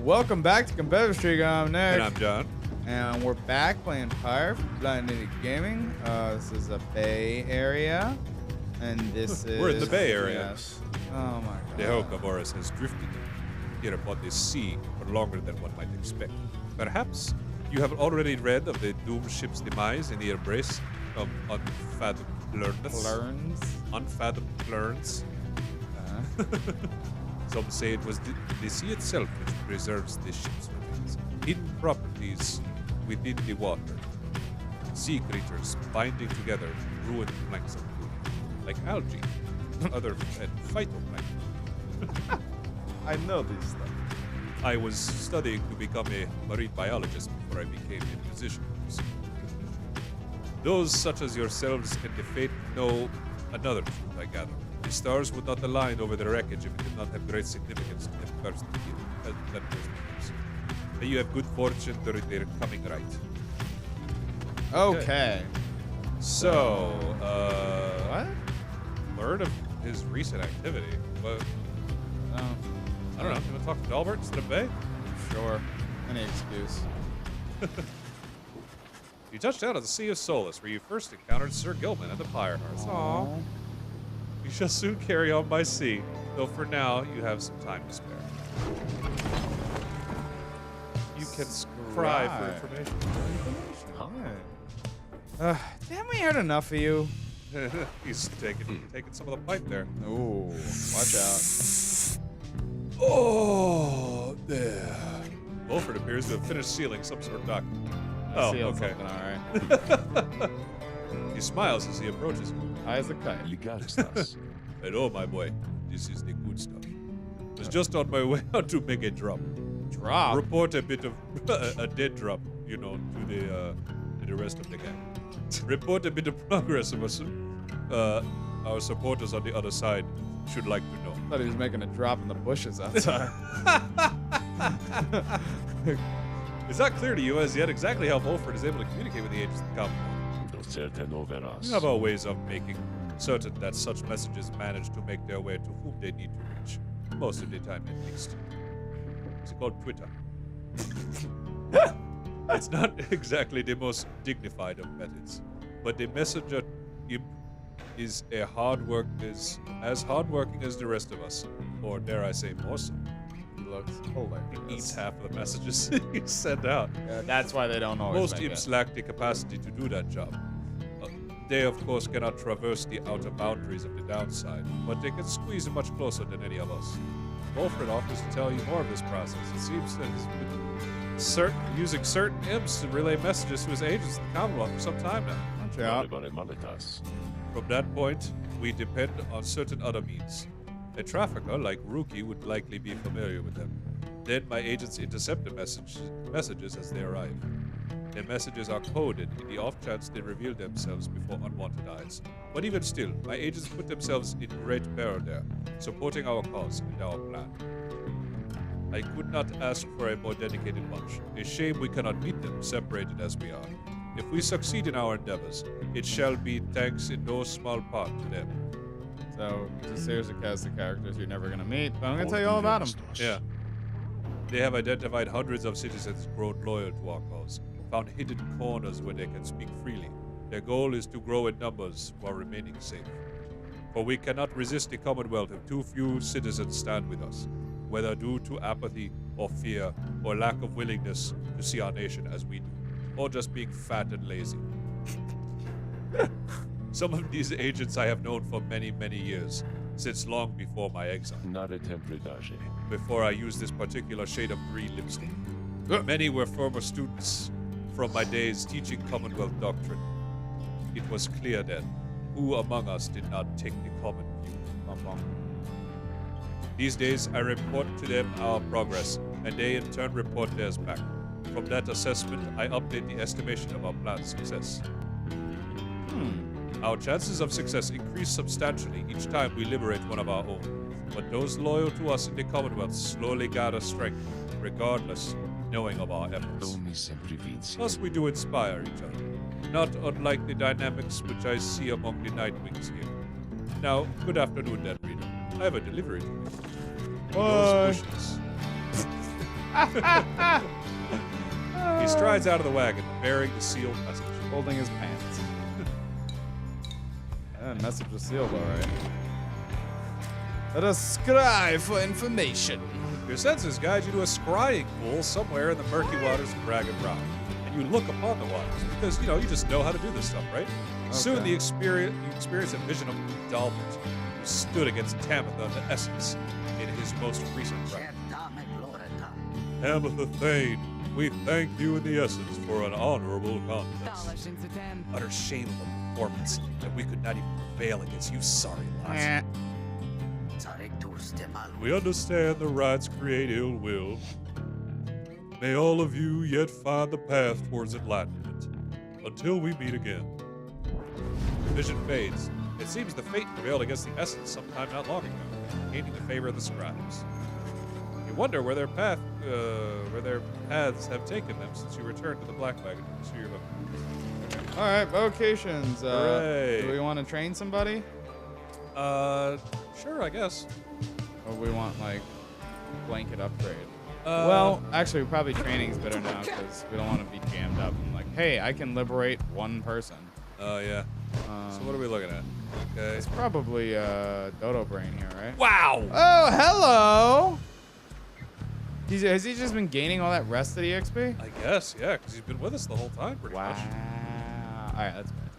Welcome back to Competitive Streak. I'm Nick. And I'm John. And we're back playing Pyre for Blinded Gaming. This is a Bay Area. And this is... We're in the Bay Area. Yes. Oh my god. The Hokaboris has drifted here upon this sea for longer than one might expect. Perhaps you have already read of the doomed ship's demise in the embrace of unfathomed plurns. Unfathomed plurns. Some say it was the sea itself which preserves the ship's remains. Hidden properties within the water. Sea creatures binding together ruined planks of food, like algae, other phytoplankton. I know this stuff. I was studying to become a marine biologist before I became a musician. Those such as yourselves and the fate know another truth, I gather. The stars would not align over the wreckage if it did not have great significance to them first. May you have good fortune during their coming right. Okay. So, What? learn of his recent activity. But I don't know. You want to talk to Dalbert instead of Bay? Sure. Any excuse. You touched down at the Sea of Solace, where you first encountered Sir Gilman at the Pyre Hearth. Aww. You shall soon carry on by sea, though for now you have some time to spare. You can cry for information. Damn, we heard enough of you. He's taking some of the pipe there. Ooh, watch out. Oh, there. Wilfred appears to have finished sealing some sort of document. Oh, okay. All right. He smiles as he approaches you. High as a kite. Hello, my boy. This is the good stuff. I was just on my way out to make a drop. Drop? Report a bit of a dead drop, you know, to the rest of the gang. Report a bit of progress of us. Our supporters on the other side should like to know. I thought he was making a drop in the bushes outside. It's not clear to you as yet exactly how Wolford is able to communicate with the agents of the Commonwealth. We have our ways of making certain that such messages manage to make their way to whom they need to reach. Most of the time, at least. It's called Twitter. It's not exactly the most dignified of methods, but the messenger imp is as hardworking as the rest of us, or dare I say more so. He looks hilarious. He eats half of the messages he sent out. That's why they don't always Most make imps it. lack the capacity to do that job. They, of course, cannot traverse the outer boundaries of the downside, but they can squeeze much closer than any of us. Wolfred offers to tell you more of this process. It seems that he's been using certain imps to relay messages to his agents in the Commonwealth for some time now. Watch out. From that point, we depend on certain other means. A trafficker like Rookie would likely be familiar with them. Then my agents intercept the messages as they arrive. Their messages are coded in the off chance they reveal themselves before unwanted eyes. But even still, my agents put themselves in great peril there, supporting our cause and our plan. I could not ask for a more dedicated bunch. A shame we cannot meet them, separated as we are. If we succeed in our endeavors, it shall be thanks in no small part to them. So, it's a series of cast of characters you're never going to meet, but I'm going to tell you all about them. Yeah. They have identified hundreds of citizens grown loyal to our cause, found hidden corners where they can speak freely. Their goal is to grow in numbers while remaining safe. For we cannot resist the Commonwealth if too few citizens stand with us, whether due to apathy or fear or lack of willingness to see our nation as we do, or just being fat and lazy. Some of these agents I have known for many, many years, since long before my exile. Before I used this particular shade of green lipstick. Many were former students from my days teaching Commonwealth doctrine. It was clear then who among us did not take the common view. These days I report to them our progress, and they in turn report theirs back. From that assessment, I update the estimation of our plan's success. Our chances of success increase substantially each time we liberate one of our own, but those loyal to us in the Commonwealth slowly gather strength, regardless, knowing of our efforts. Thus we do inspire each other, not unlike the dynamics which I see among the Nightwings here. Now, good afternoon then, reader. I have a delivery to make. Bye. Those bushes. He strides out of the wagon, bearing the sealed message. Holding his pants. Message was sealed, all right. Let us scry for information. Your senses guide you to a scrying pool somewhere in the murky waters of Dragon Rock. And you look upon the waters because, you just know how to do this stuff, right? Okay. Soon you experience a vision of Dalbert, who stood against Tamitha the Essence in his most recent round. Tamitha Thane, we thank you in the Essence for an honorable contest. Utter shame of a performance that we could not even prevail against you sorry lads. We understand the rites create ill will. May all of you yet find the path towards enlightenment. Until we meet again. The vision fades. It seems the fate prevailed against the Essence sometime not long ago, gaining the favor of the scribes. You wonder where their paths have taken them since you returned to the Black Wagon to pursue your hook. All right, vocations. Hooray. Do we want to train somebody? Sure, I guess. Or we want, like, blanket upgrade? Well, actually, probably training's better now because we don't want to be jammed up. And like, hey, I can liberate one person. Oh, yeah. So what are we looking at? Okay. It's probably Dodo Brain here, right? Wow! Oh, hello! Has he just been gaining all that rest of the XP? I guess, yeah, because he's been with us the whole time, pretty much. All right, that's good.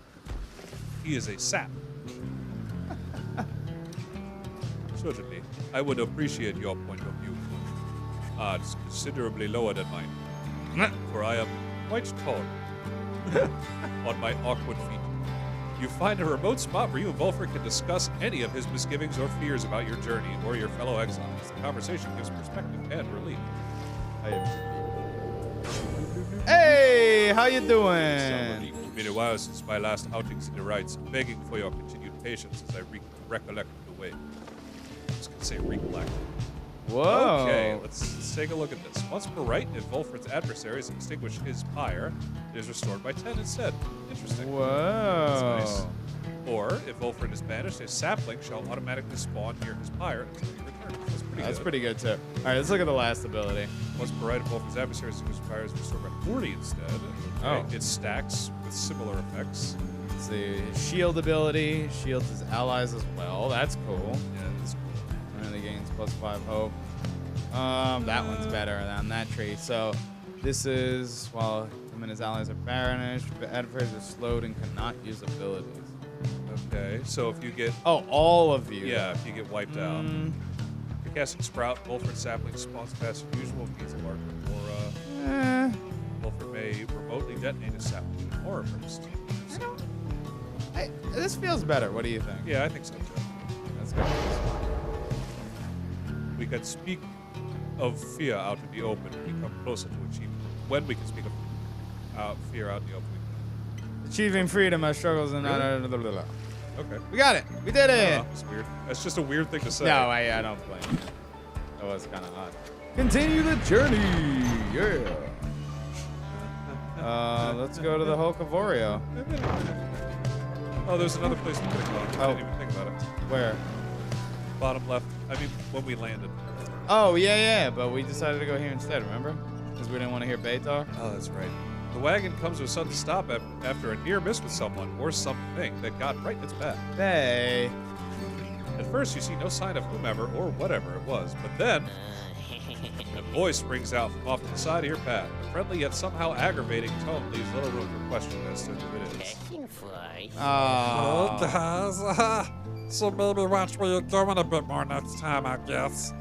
He is a sap. Certainly. I would appreciate your point of view. It's considerably lower than mine. For I am quite tall. On my awkward feet. You find a remote spot where you and Volfric can discuss any of his misgivings or fears about your journey or your fellow exiles. The conversation gives perspective and relief. Hey, how you doing? It's been a while since my last outings in the rites. I'm begging for your continued patience as I recollect the way. I was going to say recollect. Whoa. Okay, let's take a look at this. Once per right, if Volfred's adversaries extinguish his pyre, it is restored by 10 instead. Interesting. Whoa. That's nice. Or, if Volfred is banished, a sapling shall automatically spawn near his pyre until he returns. That's pretty good. Too. All right, let's look at the last ability. Once per right, if Volfred's adversaries extinguish his pyre, is restored by 40 instead. Okay. Oh. It stacks with similar effects. Let's see. Shield ability. Shields his allies as well. That's cool. Yeah, that's cool. And he gains +5 hope. That one's better than that tree. So this is, while him and his allies are banished, adversaries are slowed and cannot use abilities. Okay, so if you get... Oh, all of you. Yeah, if you get wiped out. The casting Sprout, Volfred sapling spawns faster than usual, needs a marker. Or, Volfred may remotely detonate a sapling with aura burst. This feels better. What do you think? Yeah, I think so too. That's good. We can speak of fear out in the open and become closer to achievement. When we can speak of fear out in the open. Achieving freedom, our struggles, and Really? Okay. We got it. We did it. That's weird. That's just a weird thing to say. No, I don't blame you. That was kind of odd. Continue the journey. Yeah. Let's go to the Hulk of Oreo. Oh, there's another place we could have gone. I didn't even think about it. Where? Bottom left. I mean, when we landed. Oh, yeah, but we decided to go here instead, remember? Because we didn't want to hear Bay talk. Oh, that's right. The wagon comes to a sudden stop after a near miss with someone or something that got right in its path. Bay. At first, you see no sign of whomever or whatever it was, but then a voice springs out from off to the side of your path. A friendly yet somehow aggravating tone leaves little room for question as to who it is. Oh, guys, so maybe watch where you're going a bit more next time, I guess.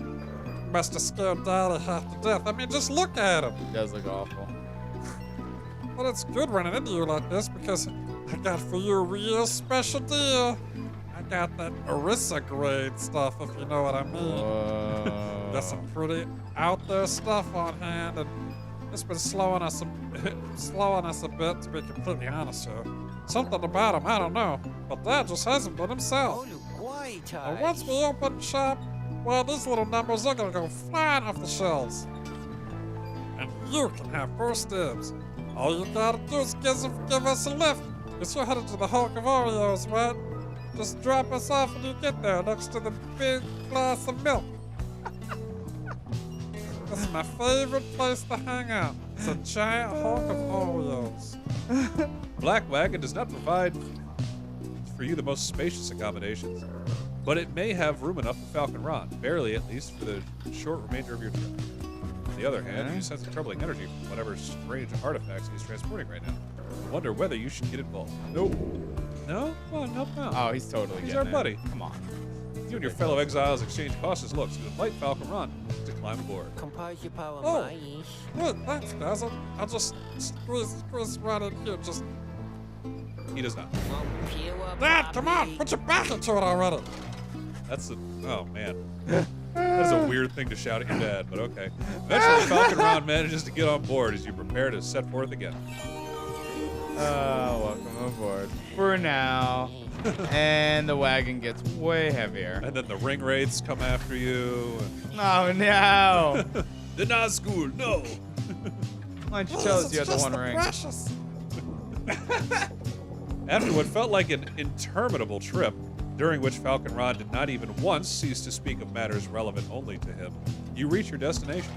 Must have scared Daddy half to death. I mean, just look at him. He does look awful. Well, it's good running into you like this because I got for you a real special deal. I got that Orisa grade stuff, if you know what I mean. Whoa. Got some pretty out there stuff on hand, and it's been slowing us a bit, to be completely honest here. Something about him, I don't know, but Dad just hasn't been himself. And once we open shop, well, these little numbers are gonna go flying off the shelves. And you can have first dibs. All you gotta do is give us a lift. Because you're headed to the Hulk of Oreos, right? Just drop us off when you get there, next to the big glass of milk. This is my favorite place to hang out. It's a giant hunk of Oreos. Black Wagon does not provide for you the most spacious accommodations, but it may have room enough for Falcon Ron, barely at least for the short remainder of your trip. On the other hand, you sense a troubling energy from whatever strange artifacts he's transporting right now. I wonder whether you should get involved. Nope. No? Come on, help him out. Oh, he's totally He's getting our it. buddy. Come on. You and your fellow exiles exchange cautious looks and invite Falcon Ron to climb aboard. Compose your power, Oh. mais. Good, thanks, guys. I'll just squeeze right in here. Just. He does not. Dad, come on, put your back into it already. That's a... Oh, man. That is a weird thing to shout at your dad, but okay. Eventually, Falcon Ron manages to get on board as you prepare to set forth again. Welcome aboard. For now. And the wagon gets way heavier. And then the ring wraiths come after you. Oh, no. The Nazgul, no! Why don't you tell us you had the Just one ring? precious. After what felt like an interminable trip, during which Falcon Ron did not even once cease to speak of matters relevant only to him, you reach your destination.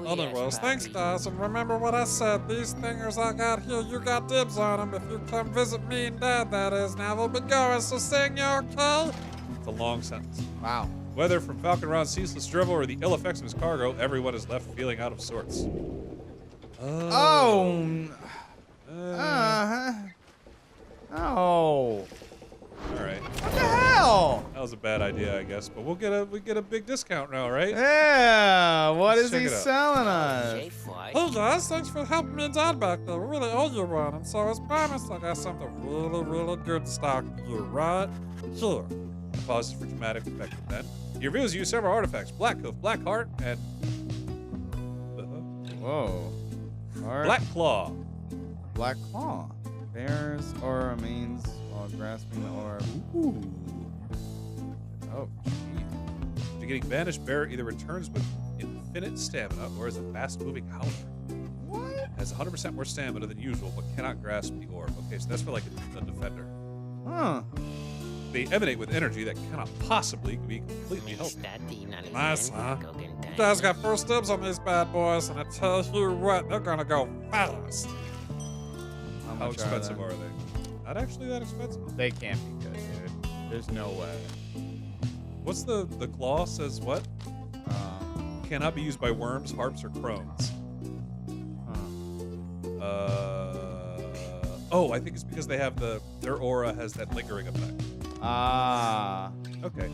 Anyways, thanks, guys. And remember what I said. These thingers I got here, you got dibs on them. If you come visit me and Dad, that is. Now we'll be going, so sing you okay? It's a long sentence. Wow. Whether from Falcon Ron's ceaseless drivel or the ill effects of his cargo, everyone is left feeling out of sorts. Oh. Oh. All right. What the hell? That was a bad idea, I guess, but we get a big discount now, right? Yeah. What Let's is check he it out. selling us? Hey, guys, thanks for helping me and Dad back there. We really owe you one. And so, as promised, I got something really, really good stock for you, right here. Pauses for dramatic effect then. He reveals you several artifacts: Black Hoof, Black Heart, and Whoa. Art. Black Claw. Black Claw. Bears aura means while grasping the orb. Ooh. Oh, gee. After getting banished, Bear either returns with infinite stamina or is a fast-moving howler. What? Has 100% more stamina than usual, but cannot grasp the orb. Okay, so that's for like a defender. Huh. They emanate with energy that cannot possibly be completely healthy. Nice, huh? You guys got first dibs on these bad boys, and I tell you what, they're gonna go fast. How much expensive they? are they? Not actually that expensive. They can't be good, dude. There's no way. What's the claw says what? Um, Cannot be used by worms, harps, or crones. Oh, I think it's because they have their aura has that lingering effect. Ah. Okay.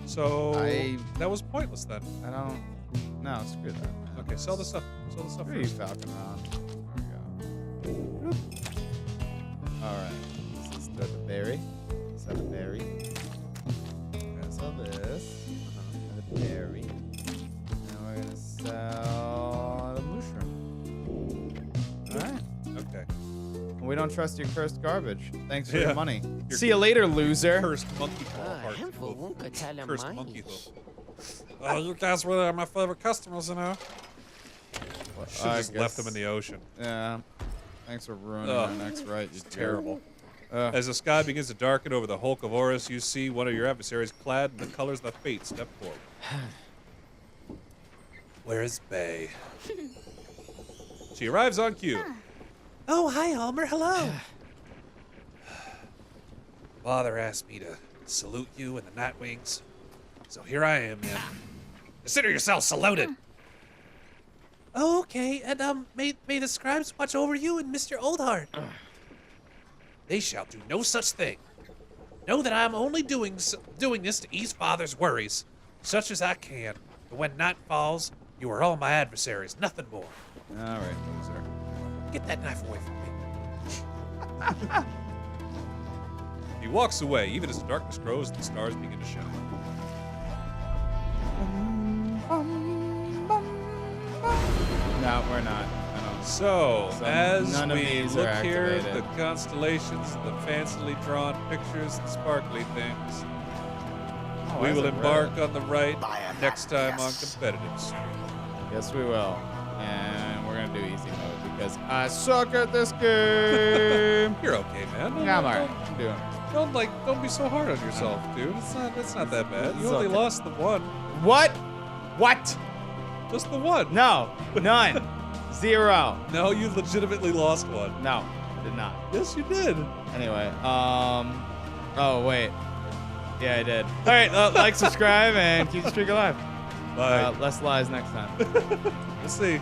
So I that was pointless then. I don't. No, screw that. Man. Okay, sell the stuff. Sell the stuff Screw you, first. Falcon Ron. There we go. All right. This is the berry. Sell the berry. Gonna sell this. And the berry. And we're gonna sell the mushroom. All right. Okay. We don't trust your cursed garbage. Thanks for Yeah. your money. Your See you later, loser. Cursed monkey claw heart. Cursed monkey hoof. Oh, you guys really are my favorite customers, you know? Should have just left them in the ocean. Yeah. Thanks for ruining Ugh. our next right. You Terrible. Ugh. As the sky begins to darken over the hulk of Horus, you see one of your adversaries clad in the colors of the fate step forward. Where is Bay? She arrives on cue. Oh, hi, Almer. Hello. Father asked me to salute you in the Night Wings, so here I am, man. Consider yourself saluted. Oh, okay. And may the scribes watch over you and Mr. Oldheart. They shall do no such thing. Know that I am only doing this to ease Father's worries, such as I can. But when night falls, you are all my adversaries, nothing more. All right, loser. Get that knife away from me. He walks away, even as the darkness grows and the stars begin to shine. No, we're not. I don't. So, as none of we these look are here, activated. the constellations, the fancily drawn pictures, the sparkly things, Oh, we why is will it embark red? on the right next time on Competitive. Yes, we will. And we're gonna do easy mode because I suck at this game. You're okay, man. Yeah, I'm alright. I'm doing it. Don't be so hard on yourself, dude. It's not that bad. You It's only okay. lost the one. What? What? Just the one. No, none. 0. No, you legitimately lost one. No, I did not. Yes, you did. Anyway, oh wait. Yeah, I did. All right, like, subscribe, and keep the streak alive. Bye. Less lies next time. We'll see.